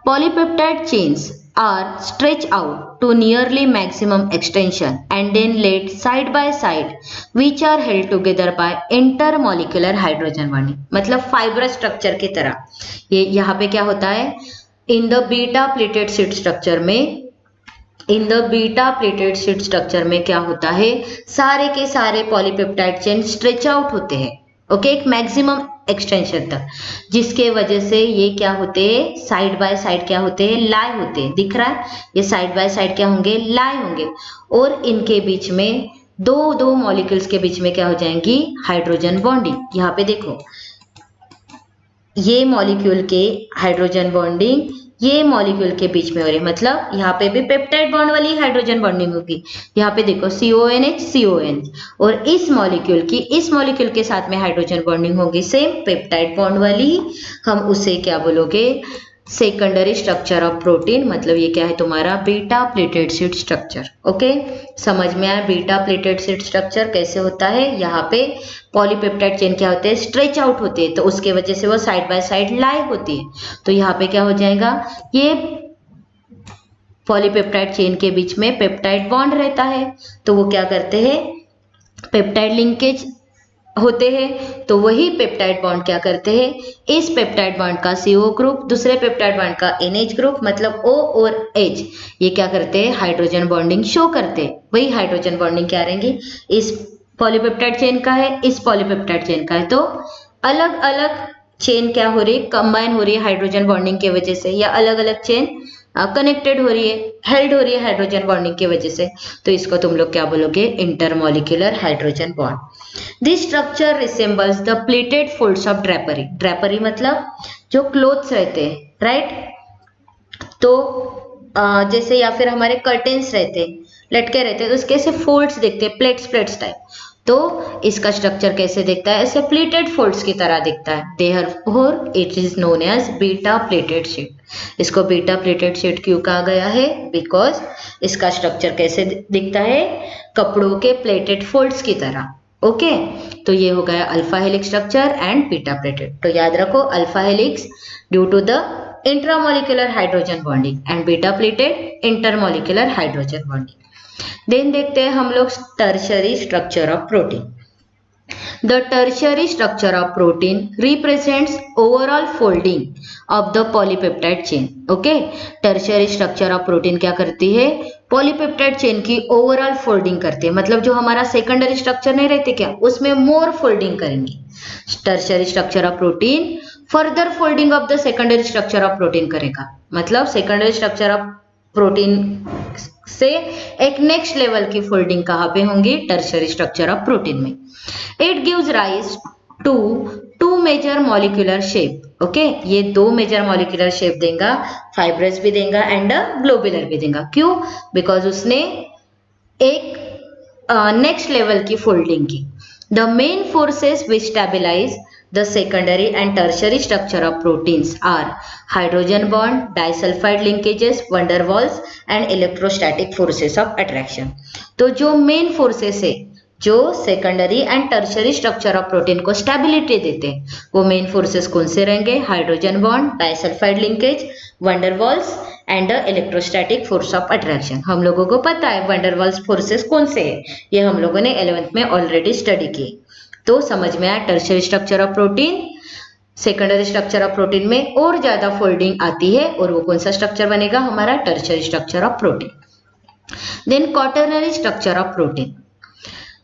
polypeptide chains are stretched out to nearly maximum extension and then laid side by side, which are held together by intermolecular hydrogen bonding। मतलब fibrous structure की तरह ये यहाँ पे क्या होता है? In the beta pleated sheet structure में क्या होता है? सारे के सारे पॉलीपेप्टाइड चेन स्ट्रेच आउट होते हैं, ओके, एक मैक्सिमम एक्सटेंशन तक, जिसके वजह से ये क्या होते हैं? साइड बाय साइड क्या होते हैं? लाई होते हैं। दिख रहा है? ये साइड बाय साइड क्या होंगे? लाई होंगे। और इनके बीच में दो मॉलिक्यूल्स के बीच में क्या हो जाएंगी? Hydrogen bonding. यहाँ पे देखो, ये मॉलिक्यूल के हाइड्रोजन बॉन्डिंग ये मॉलिक्यूल के बीच में हो रही है, मतलब यहाँ पे भी पेप्टाइड बॉन्ड वाली हाइड्रोजन बॉन्डिंग होगी। यहाँ पे देखो CONH और इस मॉलिक्यूल के साथ में हाइड्रोजन बॉन्डिंग होगी सेम पेप्टाइड बॉन्ड वाली। हम उसे क्या बोलोगे? Secondary structure of protein. मतलब ये क्या है तुम्हारा? Beta pleated sheet structure. Okay, समझ में आया बीटा प्लेटेड शीट स्ट्रक्चर कैसे होता है? यहाँ पे पॉलीपेप्टाइड चेन क्या होते हैं? स्ट्रेच आउट होते हैं, तो उसके वजह से वो साइड बाय साइड लाई होती है। तो यहाँ पे क्या हो जाएगा? ये पॉलीपेप्टाइड चेन के बीच में पेप्टाइड बॉन्ड रहता है, तो वो क्या करते हैं? पेप्टाइड लिंकेज होते हैं। तो वही पेप्टाइड बॉन्ड क्या करते हैं? इस पेप्टाइड बॉन्ड का CO ग्रुप दूसरे पेप्टाइड बॉन्ड का NH ग्रुप, मतलब O और H, ये क्या करते हैं? हाइड्रोजन बॉन्डिंग शो करते हैं। वही हाइड्रोजन बॉन्डिंग क्या रहेंगी? इस पॉलीपेप्टाइड चेन का है, इस पॉलीपेप्टाइड चेन का है, तो अलग अलग चेन क्या हो रही है? कंबाइन हो रही है हाइड्रोजन बॉन्डिंग की वजह से, या अलग अलग चेन कनेक्टेड हो रही है, हेल्ड हो रही है हाइड्रोजन बॉन्डिंग की वजह से। तो इसको तुम लोग क्या बोलोगे? Intermolecular hydrogen bond. This structure resembles the plated folds of drapery. Drapery मतलब जो क्लोथ्स रहते हैं, राइट? तो जैसे या फिर हमारे कर्टेन्स रहते हैं, लटके रहते हैं, तो उसके ऐसे फोल्ड्स दिखते हैं, प्लेट्स टाइप। तो इसका स्ट्रक्चर कैसे दिखता है? ऐसे प्लेटेड फोल्ड्स की तरह दिखता है। Therefore it is known as beta pleated sheet. इसको बीटा प्लेटेड शीट क्यों कहा गया है? बिकॉज इसका स्ट्रक्चर कैसे दिखता है? कपड़ों के प्लेटेड फोल्ड्स की तरह। ओके, तो ये हो गया alpha helix structure and beta pleated. तो याद रखो, alpha helix due to the intramolecular hydrogen bonding and beta pleated intermolecular hydrogen bonding. Then देखते हैं हम लोग tertiary structure of protein. The tertiary structure of protein represents overall folding of the polypeptide chain. Okay, tertiary structure of protein क्या करती है? पॉलीपेप्टाइड चेन की ओवरऑल फोल्डिंग करती है। मतलब जो हमारा सेकेंडरी स्ट्रक्चर नहीं रहते क्या, उसमें मोर फोल्डिंग करेंगी। Tertiary structure of protein further folding of the secondary structure of protein करेगा। मतलब सेकेंडरी स्ट्रक्चर ऑफ प्रोटीन से एक नेक्स्ट लेवल की फोल्डिंग कहाँ पे होंगी? टर्शियरी स्ट्रक्चर ऑफ प्रोटीन में। It gives rise to two major molecular shape. Okay, ये दो मेजर मॉलिक्यूलर शेप देगा, फाइब्रस भी देगा एंड ग्लोबुलर भी देगा। क्यों? बिकॉज उसने एक नेक्स्ट लेवल की फोल्डिंग की। The main forces which stabilise the secondary and tertiary structure of proteins are hydrogen bond, disulfide linkages, van der Waals and electrostatic forces of attraction। तो जो मेन फोर्सेस है जो secondary and tertiary structure of protein को स्टेबिलिटी देते हैं। वो मेन फोर्सेस कौन से रहेंगे? Hydrogen bond, disulphide linkage, Van der Waals and electrostatic force of attraction. हम लोगों को पता है वंडरवॉल्स फोर्सेस कौन से है, ये हम लोगों ने 11th में ऑलरेडी स्टडी किए। तो समझ में आया tertiary structure of protein. Secondary structure of protein में और ज्यादा फोल्डिंग आती है और वो कौन सा स्ट्रक्चर बनेगा? हमारा tertiary structure of protein. Then quaternary structure of protein.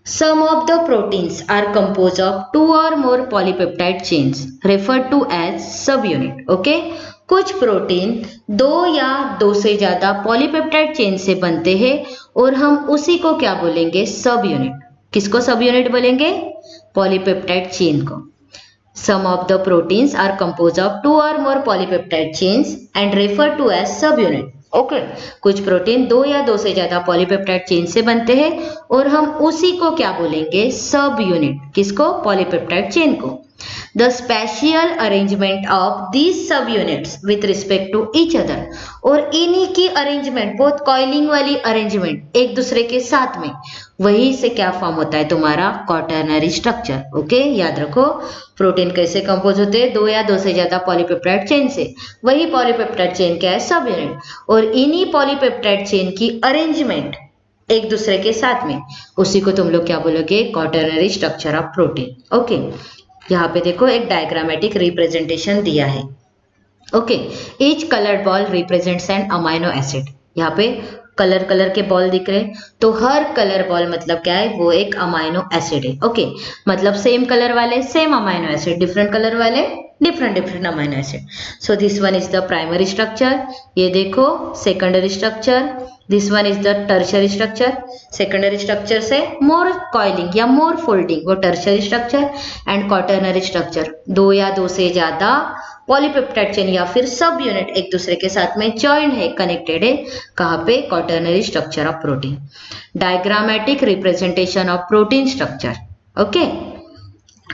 Some of the proteins are composed of 2 or more polypeptide chains referred to as subunit. Okay? कुछ प्रोटीन 2 या 2 से ज्यादा पॉलीपेप्टाइड चेन से बनते हैं और हम उसी को क्या बोलेंगे? Subunit. किसको सब यूनिट बोलेंगे? पॉलीपेप्टाइड चेन को। Some of the proteins are composed of 2 or more polypeptide chains and referred to as subunit. Okay कुछ प्रोटीन 2 या 2 से ज्यादा पॉलीपेप्टाइड चेन से बनते हैं और हम उसी को क्या बोलेंगे? Subunit. किसको? पॉलीपेप्टाइड चेन को। The spatial arrangement of these subunits with respect to each other, और इन्हीं की अरेंजमेंट, बहुत कॉइलिंग वाली अरेंजमेंट एक दूसरे के साथ में, वही से क्या फॉर्म होता है? तुम्हारा क्वाटरनरी स्ट्रक्चर। ओके याद रखो प्रोटीन कैसे कंपोज होते हैं? 2 या 2 से ज्यादा पॉलीपेप्टाइड चेन से। वही पॉलीपेप्टाइड चेन क्या है? सब यूनिट। और इन्हीं पॉलीपेप्टाइड चेन की अरेंजमेंट एक दूसरे के साथ में, उसी को तुम लोग क्या बोलोगे? Quaternary structure of protein. Okay यहाँ पे देखो एक डायग्रामेटिक रिप्रेजेंटेशन दिया है। Okay each coloured ball represents an amino acid. यहाँ पे कलर के बॉल दिख रहे हैं, तो हर कलर बॉल मतलब क्या है? वो एक अमाइनो एसिड है। ओके मतलब सेम कलर वाले same amino acid, different colour वाले different amino acid. So this one is the primary structure. ये देखो secondary structure. This one is the tertiary structure. Secondary structure से मोर कॉइलिंग या मोर फोल्डिंग, वो tertiary structure. And quaternary structure 2 या 2 से ज्यादा पॉलीपेप्टाइड चेन या फिर सब यूनिट एक दूसरे के साथ में ज्वाइंट है, कनेक्टेड है। कहाँ पे? Quaternary structure of protein. Diagrammatic representation of protein structure. Okay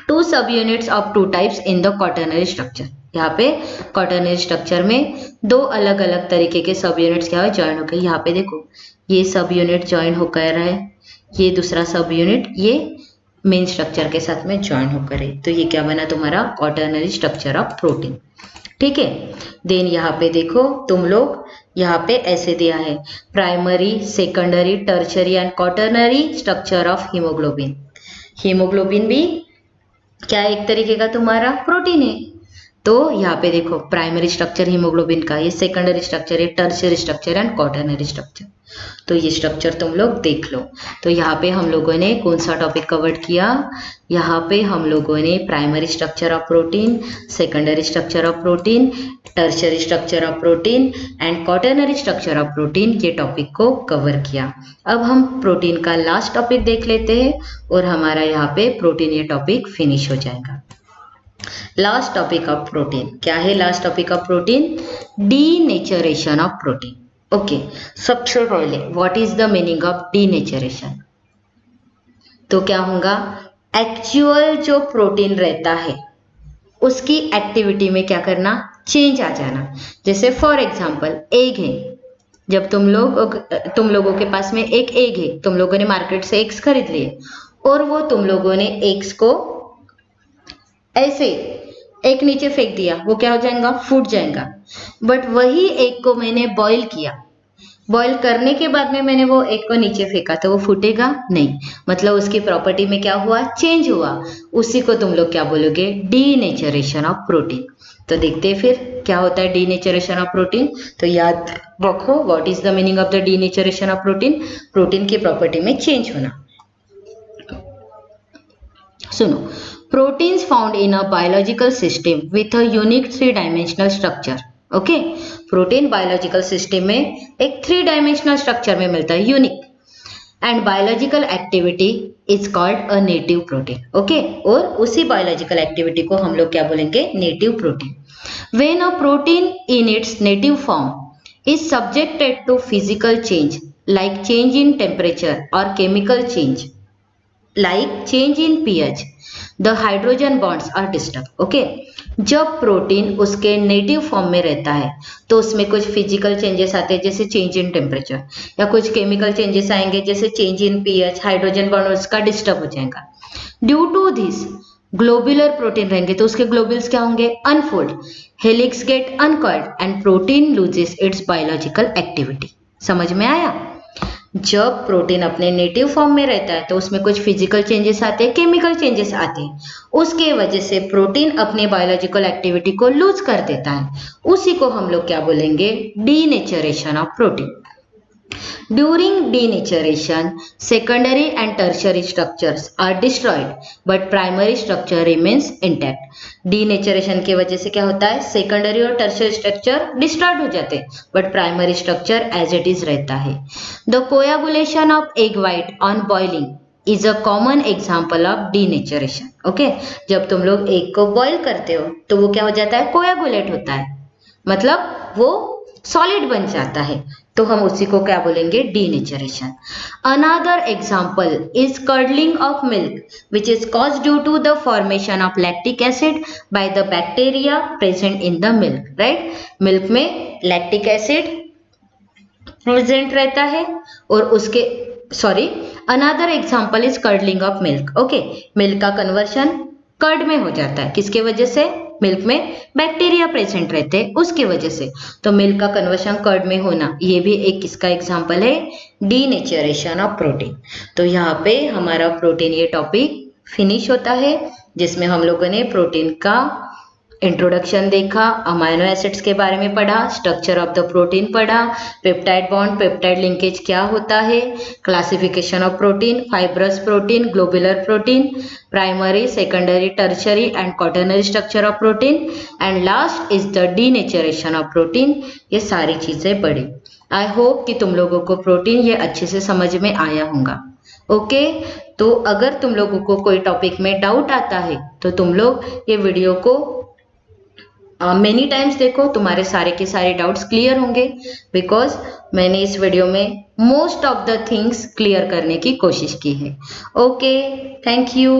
2 सब units of 2 types in the quaternary structure. यहाँ पे क्वाटरनरी स्ट्रक्चर में 2 अलग अलग तरीके के सब यूनिट्स क्या है? ज्वाइन हो गए। यहाँ पे देखो ये सब यूनिट ज्वाइन होकर है, ये दूसरा सब यूनिट ये मेन स्ट्रक्चर के साथ में ज्वाइन होकर है, तो ये क्या बना? तुम्हारा क्वाटरनरी स्ट्रक्चर ऑफ प्रोटीन। ठीक है देन यहाँ पे देखो तुम लोग, यहाँ पे ऐसे दिया है primary, secondary, tertiary and quaternary structure of haemoglobin. Haemoglobin भी क्या है? एक तरीके का तुम्हारा प्रोटीन है। तो यहाँ पे देखो प्राइमरी स्ट्रक्चर हीमोग्लोबिन का, ये सेकेंडरी स्ट्रक्चर है tertiary structure and quaternary structure. तो ये स्ट्रक्चर तुम लोग देख लो। तो यहाँ पे हम लोगों ने कौन सा टॉपिक कवर किया? यहाँ पे हम लोगों ने primary structure of protein, secondary structure of protein, tertiary structure of protein and quaternary structure of protein, ये टॉपिक को कवर किया। अब हम प्रोटीन का लास्ट टॉपिक देख लेते हैं और हमारा यहाँ पे प्रोटीन ये टॉपिक फिनिश हो जाएगा। लास्ट टॉपिक ऑफ प्रोटीन क्या है? Last topic of protein denaturation of protein. Okay सबसे पहले what is the meaning of denaturation? तो क्या होगा? एक्चुअल जो प्रोटीन रहता है उसकी एक्टिविटी में क्या करना? चेंज आ जाना। जैसे फॉर एग्जांपल एग है, जब तुम लोगों के पास में एक एग है, तुम लोगों ने मार्केट से एग्स खरीद लिए और वो तुम लोगों ने एग्स को ऐसे एक नीचे फेंक दिया, वो क्या हो जाएगा? फूट जाएगा। बट वही एग को मैंने बॉईल किया, बॉईल करने के बाद में मैंने वो एग को नीचे फेंका, तो वो फूटेगा नहीं। मतलब उसकी प्रॉपर्टी में क्या हुआ? चेंज हुआ। उसी को तुम लोग क्या बोलोगे? Denaturation of protein. तो देखते हैं फिर क्या होता है डीनेचरेशन ऑफ प्रोटीन। तो याद रखो what is the meaning of the denaturation of protein? Protein की प्रॉपर्टी में चेंज होना। सुनो, proteins found in a biological system with a unique 3-dimensional structure. Okay protein biological system में एक 3-dimensional स्ट्रक्चर में मिलता है, unique, and biological activity is called a native protein. Okay और उसी बायोलॉजिकल एक्टिविटी को हम लोग क्या बोलेंगे? Native protein. When a protein in its native form is subjected to physical change like change in temperature और chemical change, like change in pH, the hydrogen bonds are disturbed. Okay, जब प्रोटीन उसके नेटिव फॉर्म में रहता है तो उसमें कुछ फिजिकल चेंजेस आते हैं, जैसे चेंज इन टेम्परेचर, या कुछ केमिकल चेंजेस आएंगे जैसे change in pH, hydrogen bond उसका डिस्टर्ब हो जाएगा. Due to this globular protein रहेंगे तो उसके ग्लोबुल्स क्या होंगे, unfold, helix get uncoiled and protein loses its biological activity. समझ में आया? जब प्रोटीन अपने नेटिव फॉर्म में रहता है तो उसमें कुछ फिजिकल चेंजेस आते हैं, केमिकल चेंजेस आते हैं, उसके वजह से प्रोटीन अपने बायोलॉजिकल एक्टिविटी को लूज कर देता है. उसी को हम लोग क्या बोलेंगे, denaturation of protein. During denaturation, secondary and tertiary structures are destroyed, but primary structure remains intact. Denaturation की वजह से क्या होता है, सेकेंडरी और टर्शियरी स्ट्रक्चर डिस्ट्रॉयड हो जाते हैं, but primary structure as it is रहता है. The coagulation of egg white on boiling is a common example of denaturation. Okay, जब तुम लोग एग को बॉईल करते हो तो वो क्या हो जाता है, कोयागुलेट होता है, मतलब वो सॉलिड बन जाता है, तो हम उसी को क्या बोलेंगे, denaturation. Another example is curdling of milk which is cause due to the formation of lactic acid by the bacteria present in the milk. Right, milk में लैक्टिक एसिड प्रेजेंट रहता है और उसके another example is curdling of milk. Okay, milk का कन्वर्शन कर्ड में हो जाता है, किसके वजह से, मिल्क में बैक्टीरिया प्रेजेंट रहते हैं उसकी वजह से. तो मिल्क का कन्वर्शन कर्ड में होना, ये भी एक किसका एग्जांपल है, डीनेचरेशन ऑफ प्रोटीन. तो यहाँ पे हमारा प्रोटीन ये टॉपिक फिनिश होता है, जिसमें हम लोगों ने प्रोटीन का इंट्रोडक्शन देखा, अमाइनो एसिड्स के बारे में पढ़ा, स्ट्रक्चर ऑफ द प्रोटीन पढ़ा, पेप्टाइड बॉन्ड पेप्टाइड लिंकेज क्या होता है, classification of protein, fibrous protein, globular protein, primary, secondary, tertiary and quaternary structure of protein, and last is the denaturation of protein. ये सारी चीजें पढ़ी. आई होप कि तुम लोगों को प्रोटीन ये अच्छे से समझ में आया होगा. ओके, तो अगर तुम लोगों को कोई टॉपिक में डाउट आता है तो तुम लोग ये वीडियो को मेनी टाइम्स देखो, तुम्हारे सारे के सारे डाउट्स क्लियर होंगे, बिकॉज मैंने इस वीडियो में most of the things clear करने की कोशिश की है. Okay, thank you.